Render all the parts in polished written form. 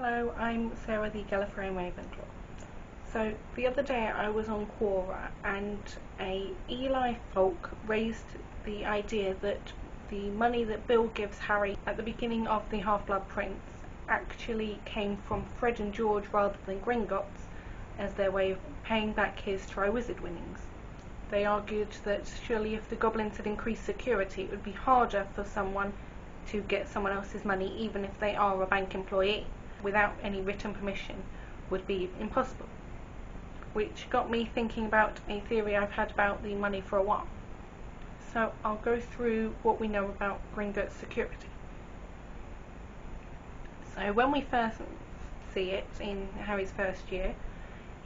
Hello, I'm Sarah the Gallifreyan Ravenclaw. So the other day I was on Quora and a Eli folk raised the idea that the money that Bill gives Harry at the beginning of the Half-Blood Prince actually came from Fred and George rather than Gringotts as their way of paying back his Triwizard winnings. They argued that surely if the goblins had increased security it would be harder for someone to get someone else's money even if they are a bank employee. Without any written permission would be impossible, which got me thinking about a theory I've had about the money for a while. So I'll go through what we know about Gringotts security. So when we first see it in Harry's first year,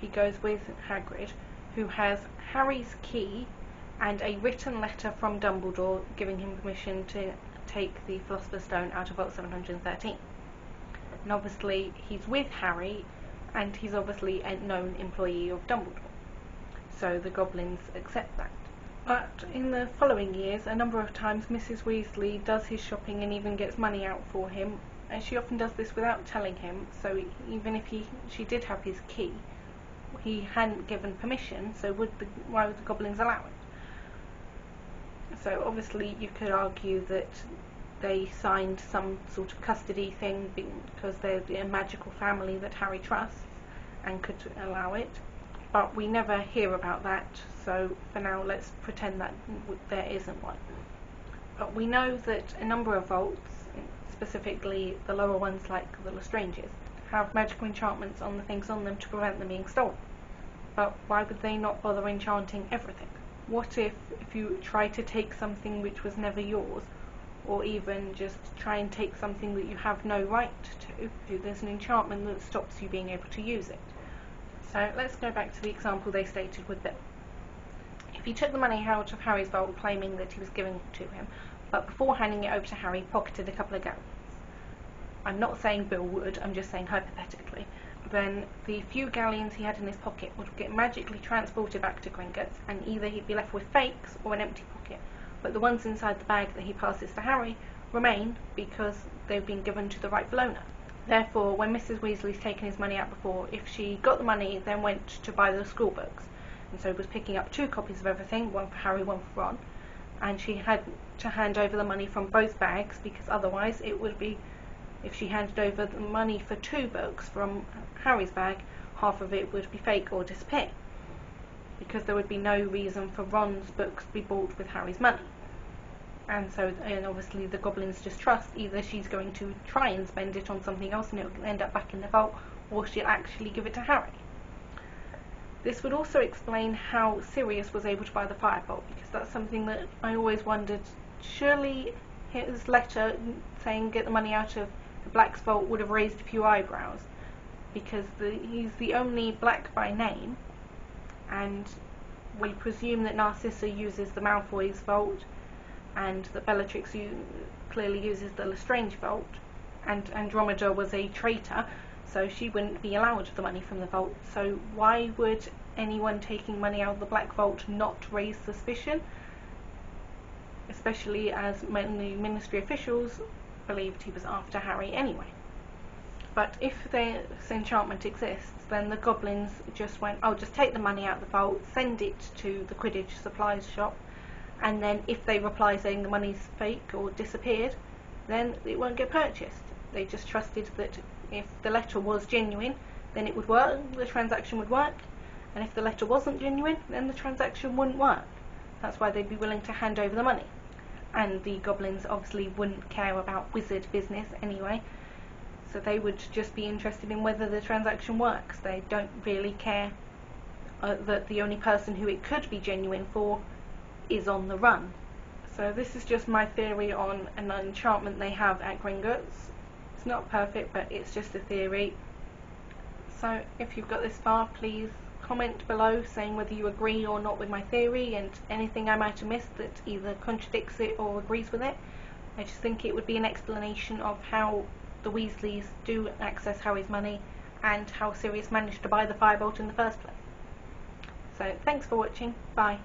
he goes with Hagrid, who has Harry's key and a written letter from Dumbledore giving him permission to take the Philosopher's Stone out of Vault 713. And obviously he's with Harry, and he's obviously a known employee of Dumbledore, so the goblins accept that. But in the following years, a number of times Mrs. Weasley does his shopping and even gets money out for him, and she often does this without telling him, so even if she did have his key, he hadn't given permission, so why would the goblins allow it? So obviously you could argue that they signed some sort of custody thing because they're a magical family that Harry trusts and could allow it, but we never hear about that, so for now let's pretend that there isn't one. But we know that a number of vaults, specifically the lower ones like the Lestranges, have magical enchantments on the things on them to prevent them being stolen. But why would they not bother enchanting everything? What if you try to take something which was never yours, or even just try and take something that you have no right to, there's an enchantment that stops you being able to use it. So let's go back to the example they stated with Bill. If he took the money out of Harry's vault claiming that he was giving it to him, but before handing it over to Harry pocketed a couple of galleons, I'm not saying Bill would, I'm just saying hypothetically, then the few galleons he had in his pocket would get magically transported back to Gringotts, and either he'd be left with fakes or an empty pocket, but the ones inside the bag that he passes to Harry remain because they've been given to the rightful owner. Therefore, when Mrs. Weasley's taken his money out before, if she got the money, then went to buy the school books, and so was picking up 2 copies of everything, one for Harry, one for Ron, and she had to hand over the money from both bags, because otherwise it would be, if she handed over the money for 2 books from Harry's bag, half of it would be fake or disappear, because there would be no reason for Ron's books to be bought with Harry's money. And obviously the goblins just trust either she's going to try and spend it on something else and it will end up back in the vault, or she'll actually give it to Harry. This would also explain how Sirius was able to buy the Firebolt, because that's something that I always wondered. Surely his letter saying get the money out of the Black's vault would have raised a few eyebrows, because he's the only Black by name, and we presume that Narcissa uses the Malfoy's vault, and that Bellatrix clearly uses the Lestrange vault, and Andromeda was a traitor, so she wouldn't be allowed the money from the vault. So why would anyone taking money out of the Black Vault not raise suspicion, especially as many Ministry officials believed he was after Harry anyway? But if this enchantment exists, then the goblins just went, oh, just take the money out of the vault, send it to the Quidditch supplies shop, and then if they reply saying the money's fake or disappeared, then it won't get purchased. They just trusted that if the letter was genuine, then it would work, the transaction would work, and if the letter wasn't genuine, then the transaction wouldn't work. That's why they'd be willing to hand over the money. And the goblins obviously wouldn't care about wizard business anyway, so they would just be interested in whether the transaction works. They don't really care that the only person who it could be genuine for is on the run. So this is just my theory on an enchantment they have at Gringotts. It's not perfect, but it's just a theory. So if you've got this far, please comment below saying whether you agree or not with my theory, and anything I might have missed that either contradicts it or agrees with it. I just think it would be an explanation of how the Weasleys do access Harry's money and how Sirius managed to buy the Firebolt in the first place. So thanks for watching, bye.